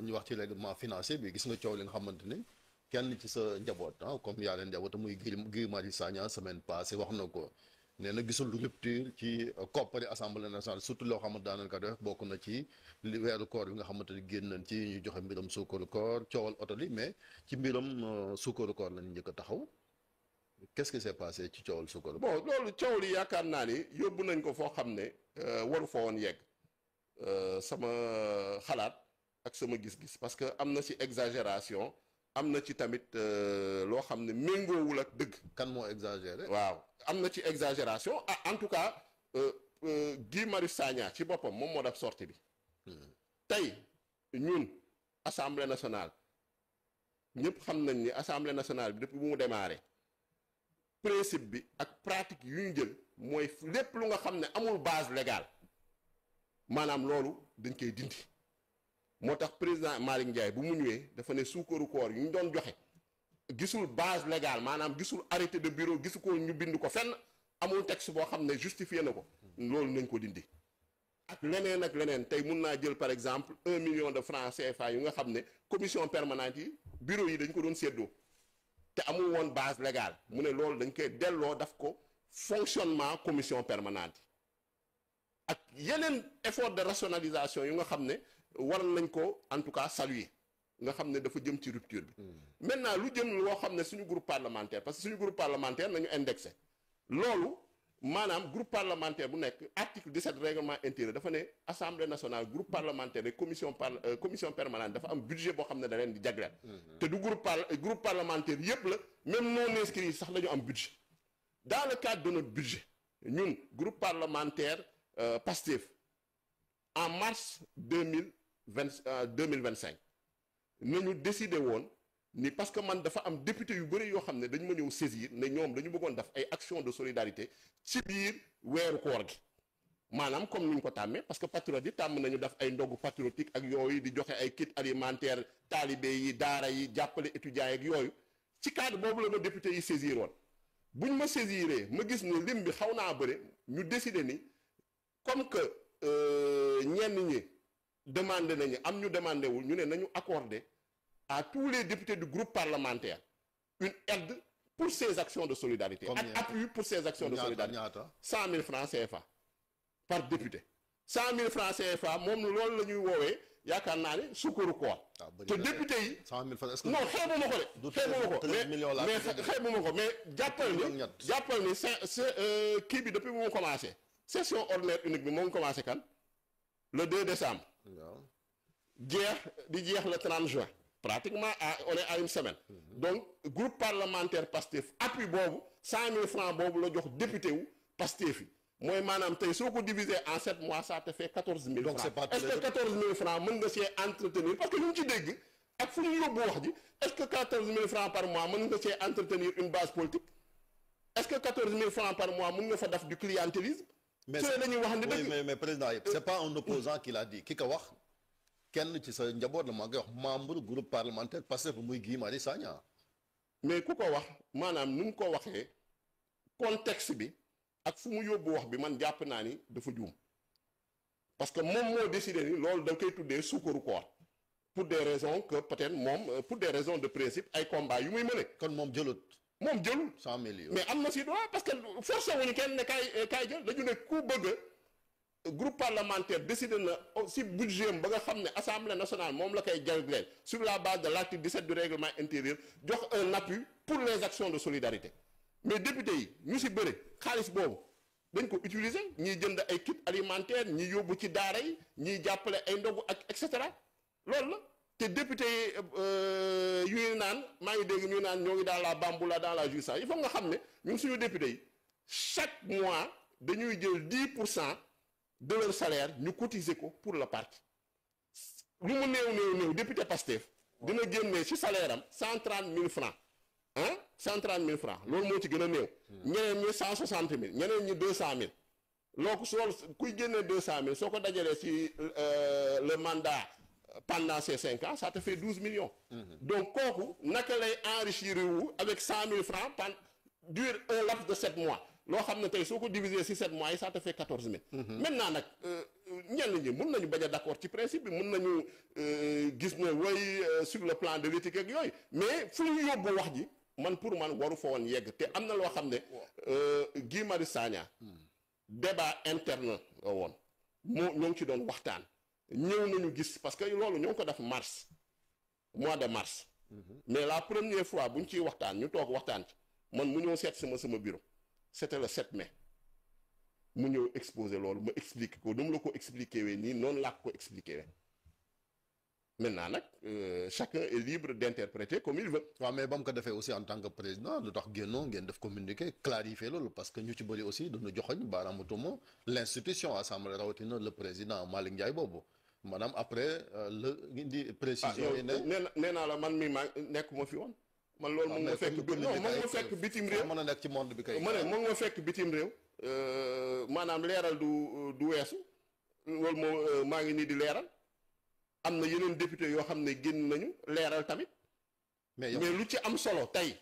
ñu wax ci règlement financier bi gis nga coow li nga xamante ni kenn ci sa njaboot comme yaa leen njaboot muy Guy Marius Sagna semaine passée wax na ko nee na gisul rupture ci koppari assemblée nationale surtout loo xamante daanaka def bokk na ci li weeru koor bi nga xamante ni génn nañ ci ñu joxe mbiram suukaru koor coowal oto li mais ci mbiram suukaru koor lañu njëkk a taxaw qu'est-ce qui s'est passé ci coowal suukaru koor. bon loolu coow li yaakaar naa ni yóbbu nañ ko foo xam ne waru fa woon yegg sama xalaat ak sama gis-gis parce que am na ci exagération am na ci tamit loo xam ne méngoowul ak dëgg. kan moo exagéré. waaw am na ci exagération en tout cas Guy Marius Sagna ci boppam moom moo def sortie bi. tey ñun assemblée nationale ñëpp xam nañ ni assemblée nationale bi depuis bu mu démarré principe bi ak pratique yu ñu jël mooy lépp lu nga xam ne amul base légale maanaam loolu dañ koy dindi. moo tax président Malick Ndiaye bu mu ñëwee dafa ne suukaru koor yu ñu doon joxe gisul base légale maanaam gisul arrêté de bureau gisu ko ñu bind ko fenn amul texte boo xam ne justifié na ko loolu nañ ko dindi ak leneen tey mun naa jël par exemple 1 million de francs CFA yu nga xam ne commission permanente yi bureau yi dañ ko doon séddoo te amul woon base légale mu ne loolu dañ koy delloo daf ko fonctionnement commission permanente ak yeneen effort de rationalisation yu nga xam ne war nañ ko en tout cas saluer nga xam ne dafa jëm ci rupture bi. maintenant lu jëm loo xam ne suñu groupe parlementaire parce que suñu groupe parlementaire nañu indexé loolu maanaam groupe parlementaire bu nekk article 17 règlement intérieur dafa ne assemblée nationale groupe parlementaire et commission permanente dafa am budget boo xam ne da leen di jagleel. te du groupe parlementaire yépp la même non inscrits yi sax dañu am budget dans le cadre de notre budget ñun groupe parlementaire Pastef en mars 2025 nañu décidé woon ni parce que man dafa am député yu bëri yoo xam ne dañu ma ñëw saisir ne ñoom dañu bëggoon def ay action de solidarité ci biir weeru koor gi maanaam comme ni ñu ko tàmmee parce que patriote yi tàmm nañu def ay ndogu patriotique ak yooyu di joxe ay kit alimentaire taalibe yi daara yi jàppale étudiants yi ak yooyu ci cadre boobu la ma député yi saisir woon buñ ma saisiree ma gis ne lim bi xaw naa bëri ñu décidé ni comme que ñenn ñi demandé nañu am ñu demandé wul ñu ne nañu accordé à tous les députés du groupe parlementaire une aide pour ces actions de solidarité. ak appui pour ces actions de solidarité. 100 000 francs CFA par député. 100 000 francs CFA moom loolu la ñuy woowee yaakaar naa ne sukkaru koor. te député yi. 100 000 francs est-ce que non xeebuma ko de. xeebuma ko mais xeebuma ko mais jàppal ni kii bi depuis bu mu commencé. session ordinaire unique bi moo ngi commencé kan le 2 décembre. waaw jeex le 30 juin. pratiquement on est à une semaine. donc groupe parlementaire Pastef appui boobu 100 000 francs boobu la jox député wu Pastef yi mooy maanaam tey soo ko diviser en 7 mois ça te fait 14 000 francs. donc c'est pas est-ce que 14 000 francs mën nga see entretenir parce que ñu ngi ci dégg ak fu ñu yóbbu wax ji est-ce que 14 000 francs par mois mën nga see entretenir une base politique est-ce que 14 000 francs par mois mën nga fa def du clientélisme. mais dañuy wax ne dëgg mais président c'est pas un opposant qui l'a dit ki ko wax. kenn ci sa njaboot la ma ngay wax membre groupe parlementaire Pastef muy Guy Marius Sagna. mais ku ko wax maanaam nu mu ko waxee contexte bi ak fu mu yóbbu wax bi man jàpp naa ni dafa juum parce que moom moo décidé ni loolu da koy tuddee sukkaru koor pour des raisons que peut-être moom pour des raisons de principe ay combat yu muy mëne. kon moom jëlut. moom jëlul. 100 millions mais am na si droit parce que forcé wuñu kenn ne kaay jël dañu ne ku bëgg. groupe parlementaire décidé na si budget ba nga xam ne assemblée nationale moom la koy jagleel sur la base de l'article 17 du règlement intérieur jox un appui pour les actions de solidarité mais député yi ñu si bëri xaalis boobu dañ ko utiliser ñiy jënd ay kit alimentaire ñi yóbbu ci daara yi ñiy jàppale ay ndogu ak et cetera loolu la te député yi yu naan maa ngi dégg ñu naan ñoo ngi dans la bamboula dans la jouissance il faut nga xam ne ñun suñu député yi chaque mois dañuy jël 10% de leur salaire ñu cotiser ko pour le parti lu mu néew député Pastef dina génnee ci salaire am 130 000 francs 130 000 francs loolu moo ci gën a néew. ñeneen ñi 160 000 ñeneen ñi 200 000 loolu kuy génnee 200 000 soo ko dajalee ci le mandat pendant ces 5 ans ça te fait 12 millions. donc kooku naka lay enrichir wu avec 100 000 francs dure un laps de 7 mois. loo xam ne tey soo ko diviser ci 7 mois yi ça te fait 14 000. maintenant nag ñenn ñi mun nañu bañ a d'accord ci principe bi mun nañu gis ne way sur le plan de l'éthique ak yooyu mais fu ñu yóbbu wax ji man pour man waru fa woon yegg te am na loo xam ne Guy Marius Sagna débat interne la woon ñoo ngi ci doon waxtaan ñëw nañu gis parce que loolu ñoo ngi ko def mois de mars mais la première fois bu ñu ciy waxtaan ñu toog waxtaan ci man mu ñëw seet sama bureau c'était le 7 mai mu ñëw exposé loolu ma expliqué ko nu mu la ko expliqué wee nii noonu laa ko expliqué wee maintenant nag chacun est libre d'interpréter comme il veut. waaw mais ba mu ko defee aussi en tant que président lu tax génnoo ngeen def communiqué clarifier loolu parce que ñu ci bëri aussi dañu joxoñ baaraamu tuuma l'institution assemblée rawatina le président Malick Ndiaye boobu maanaam après la indi précision yi nee naa la man mi maa nekkuma fi woon. man loolu moom nga fekk bitim réew mën a nekk ci monde bi kay. ma ne moom nga fekk bitim réew. maanaam leeral du weesu loolu moom maa ngi nii di leeral am na yeneen député yoo xam ne génn nañu leeral tamit. mais lu ci am solo tey.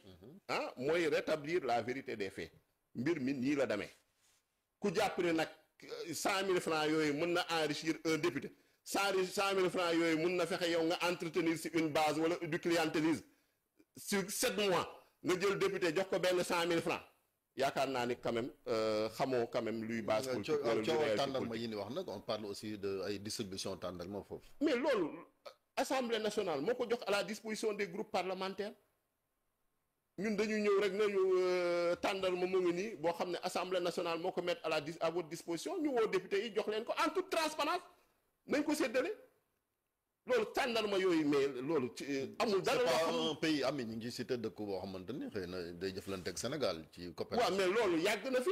mooy rétablir la vérité des faits. mbir mi nii la demee. ku jàpp ne nag 100 000 francs yooyu mën na enrichir un député 100 000 francs yooyu mën na fexe yow nga entretenir si une base wala du clientélisme sur 7 mois nga jël député jox ko benn 100 000 francs yaakaar naa ni quand même xamoo quand même luy base politique wala coowal tàndarma yi ni wax nag on parle aussi de ay distribution tàndarma foofu. mais loolu assemblée nationale moo ko jox à la disposition des groupes parlementaires ñun dañu ñëw rek nañu tàndarma mu ngi nii boo xam ne assemblée nationale moo ko mettre à votre disposition ñu woo député yi jox leen ko en toute transparence nañ ko séddale loolu tàndarma yooyu mais loolu ci amul dara loo xam un pays ami ñu ngi cité dëkk boo xamante ni xëy na day jëflante ak Sénégal ci coopération. waaw mais loolu yàgg na fi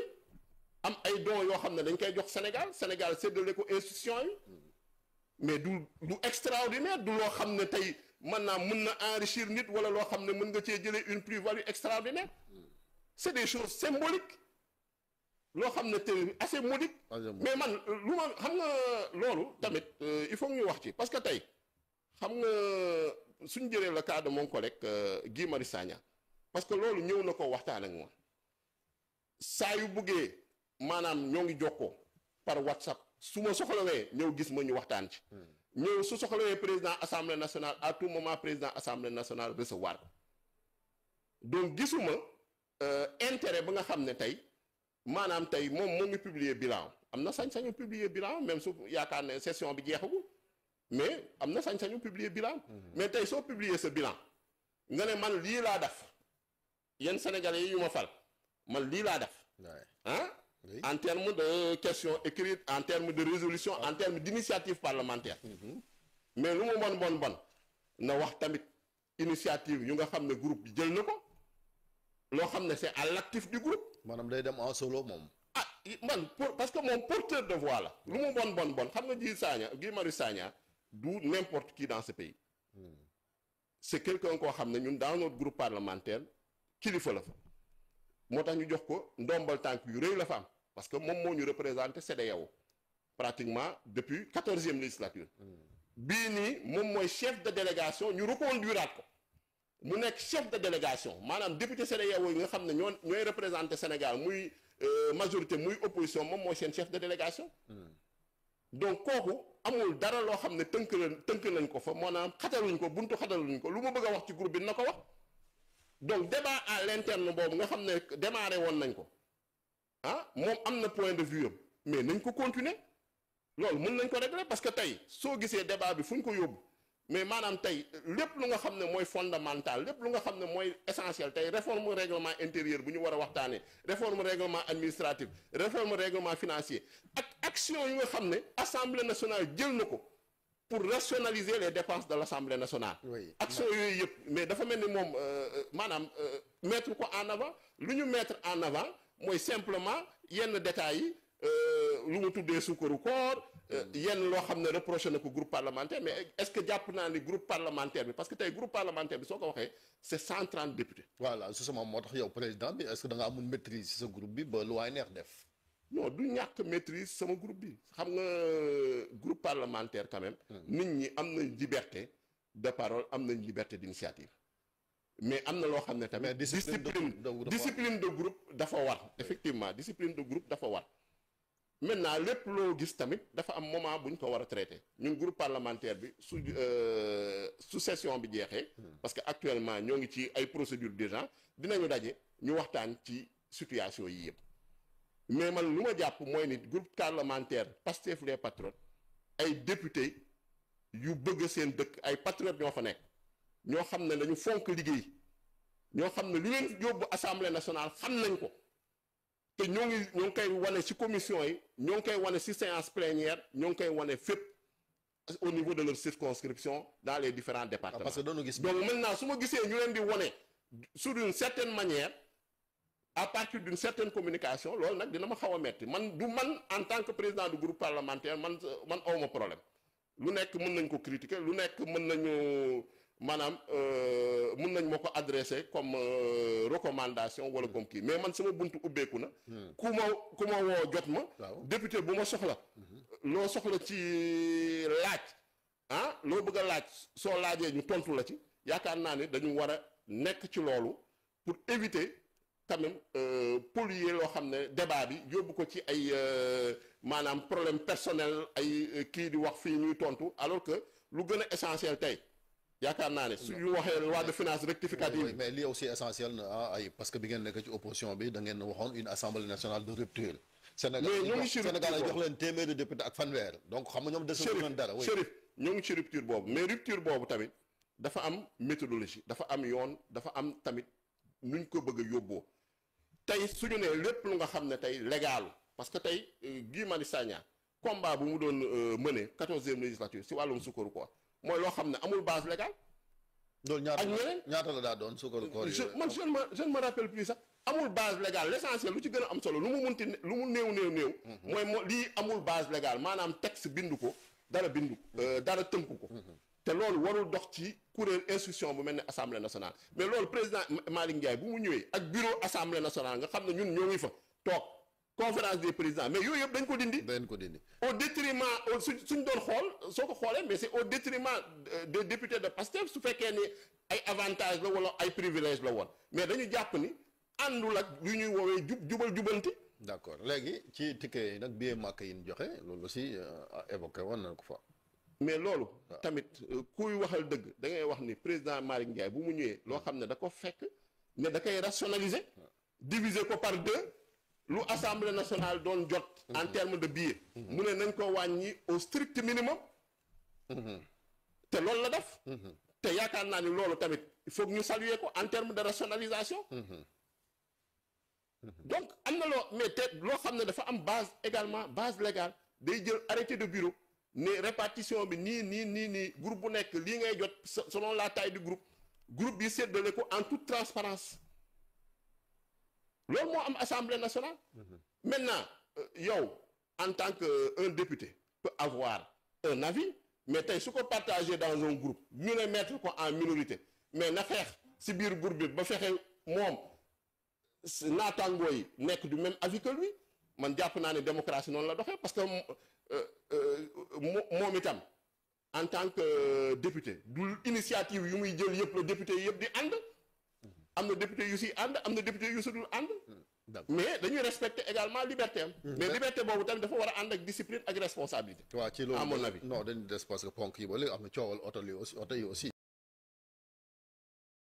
am ay dons yoo xam ne dañ koy jox Sénégal séddale ko institution yi mais du extraordinaire du loo xam ne tey mën na enrichir nit wala loo xam ne mën nga cee jëlee une plus-value extraordinaire c'est des choses symboliques loo xam ne tey assez modique mais man lu ma xam nga loolu tamit il faut ñu wax ci parce que tey xam nga suñ jëlee le cas de mon collègue Guy Marius Sagna parce que loolu ñëw na ko waxtaan ak moom saa yu buggee maanaam ñoo ngi jokkoo par WhatsApp su ma soxlawee ñëw gis ma ñu waxtaan ci ñëw su soxlawee président assemblée nationale à tout moment président assemblée nationale recevoir ko donc gisuma intérêt ba nga xam ne tey maanaam tey moom moo ngi publier bilan am na sañ-sañu publier bilan même su yaakaar ne session bi jeexagul mais am na sañ-sañu publier bilan mais tey soo publier sa bilan nga ne man lii laa def yéen sénégalais yi yu ma fal man lii laa def en termes de questions écrites en termes de résolution en termes d'initiative parlementaire mais lu mu bon na wax tamit initiative yu nga xam ne groupe bi jël na ko loo xam ne c'est à l'actif du groupe maanaam day dem en solo moom parce que moom porteur de voix la lu mu bon xam nga Guy Marius Sagna du n'importe qui dans ce pays c'est quelqu'un koo xam ne ñun dans notre groupe parlementaire kilifa la fa moo tax ñu jox ko ndombal tànk yu rëy la fa am parce que moom moo ñu représenté CEDEAO pratiquement depuis 14e législature bii nii moom mooy chef de délégation ñu reconduiraat ko mu nekk chef de délégation maanaam député CEDEAO yi nga xam ne ñooy représenté Sénégal muy majorité muy opposition moom mooy seen chef de délégation donc kooku amul dara loo xam ne tënk nañ ko fa maanaam xataluñ ko buntu xataluñ ko lu ma bëgg a wax ci groupe bi na ko wax donc débat à l'interne boobu nga xam ne démarré woon nañ ko moom am na point de vue am mais nañ ko continuer loolu mën nañ ko régler parce que tey soo gisee débat bi fu ñu ko yóbbu mais maanaam tey lépp lu nga xam ne mooy fondamental lépp lu nga xam ne mooy essentiel tey réforme règlement intérieur bu ñu war a waxtaanee réforme règlement administratif réforme règlement financier ak action yu nga xam ne assemblée nationale jël na ko pour rationaliser les dépenses de l'assemblée nationale action yooyu yëpp mais dafa mel ni moom maanaam mettre ko en avant lu ñu mettre en avant mooy simplement yenn détails yi lu mu tuddee sukkaru koor yenn loo xam ne reproché na ko groupe parlementaire mais est-ce que jàpp naa ni groupe parlementaire bi parce que tey groupe parlementaire bi soo ko waxee c'est 130 députés voilà justement moo tax yow président bi est-ce que da nga amul maîtrise ci sa groupe bi ba lu waay neex def non du ñàkk maîtrise sama groupe bi xam nga groupe parlementaire quand même nit ñi am nañ liberté de parole am nañ liberté d'initiative mais am na loo xam ne tamit discipline de groupe dafa war effectivement discipline de groupe dafa war maintenant lépp loo gis tamit dafa am moment bu ñu ko war a traité ñun groupe parlementaire bi su session bi jeexee. parce que actuellement ñoo ngi ci ay procédures d'urgence dinañu daje ñu waxtaan ci situation yi yëpp. mais man lu ma jàpp mooy ni groupe parlementaire Pastef les patriotes ay député yu bëgg seen dëkk ay patriotes ñoo fa nekk ñoo xam ne dañu fonk liggéey ñoo xam ne lu leen yóbbu assemblée nationale xam nañ ko. te ñoo ngi koy wane ci commission yi ñoo ngi koy wane ci séance plénière ñoo ngi koy wane fépp au niveau de leur circonscription dans les différents départements. parce que doonu gis. donc maintenant su ma gisee ñu leen di wane sur une certaine manière à partir d'une certaine communication loolu nag dina ma xaw a metti man en tant que président du groupe parlementaire man awma problème lu nekk mën nañ ko critiquer lu nekk mën nañu maanaam mun nañ ma ko adressé comme recommandation wala comme kii mais man sama buntu ubbeeku na. ku ma woo jot ma. député bu ma soxla. loo soxla ci laaj loo bëgg a laaj soo laajee ñu tontu la ci yaakaar naa ne dañu war a nekk ci loolu pour éviter quand même polluer loo xam ne débat bi yóbbu ko ci ay maanaam problème personnel ay kii di wax fii ñuy tontu alors que lu gën a essentiel tey. yaakaar naa ne suñu waxee loi de finances rectificative. mais lii aussi essentiel na parce que bi ngeen nekk ci opposition bi da ngeen waxoon une assemblée nationale de rupture. Sénégal ay jox leen téeméeri député ak fanweer donc xam nga ñoom desul leen dara. Chérif ñoo ngi ci rupture boobu mais rupture boobu tamit dafa am méthodologie dafa am yoon dafa am tamit nuñ ko bëgg a yóbboo tey suñu ne lépp lu nga xam ne tey légalu parce que tey Guy Marius Sagna combat bu mu doon mëne 14e législature si wàllum sukkaru koor mooy loo xam ne amul base légale. loolu ñaata la daa doon sukkaru koor je ne me rappelle plus sax amul base légale l'essentiel lu ci gën a am solo lu mu néew. mooy lii amul base légale maanaam texte bindu ko dara bindu dara tënku ko. te loolu warul dox ci kuréel institution bu mel ne assemblée nationale mais loolu président Malick Ndiaye bu mu ñëwee ak bureau assemblée nationale nga xam ne ñun ñoo ngi fa toog. conférence des présidents mais yooyu yëpp dañ ko dindi. au détriment suñ doon xool soo ko xoolee mais c'est au détriment des députés de Pastef su fekkee ni ay avantages la wala ay privilèges la woon mais dañu jàpp ni àndul ak lu ñuy woowee jubanti. d'accord léegi ci ticket yi nag billet màkk yi ñu joxe loolu aussi évoqué woon na ko fa. mais loolu. tamit kuy waxal dëgg da ngay wax ni président Malick Ndiaye bu mu ñëwee loo xam ne da ko fekk ne da koy rationaliser. diviser ko par deux. lu assemblée nationale doon jot. en termes de billets. mu ne nañ ko wàññi au strict minimum. te loolu la def. te yaakaar naa ni loolu tamit il faut ñu saluer ko en termes de rationalisation. donc am na mais te loo xam ne dafa am base également base légale day jël arrêté de bureau ne répartition bi nii groupe bu nekk lii ngay jot selon la taille du groupe bi séddale ko en toute transparence loolu moo am assemblée nationale. Maintenant yow en tant que un député peut avoir un avis mais tey su ko partagé dans un groupe ñu ne mettre ko en minorité mais na xeex si biir groupe bi ba fexe moom naataangoo yi nekk du même avis que lui man jàpp naa ne démocratie noonu la doxee parce que moom itam en tant que député du initiative yu muy jël yëpp la député yëpp di ànd am na député yu si ànd am na député yu si dul ànd mais dañuy respecter également liberté am mais liberté boobu tamit dafa war a ànd ak discipline ak responsabilité waaw ci loolu à mon avis non dañu des parce que ponk yi ba léegi am na coowal oto yi aussi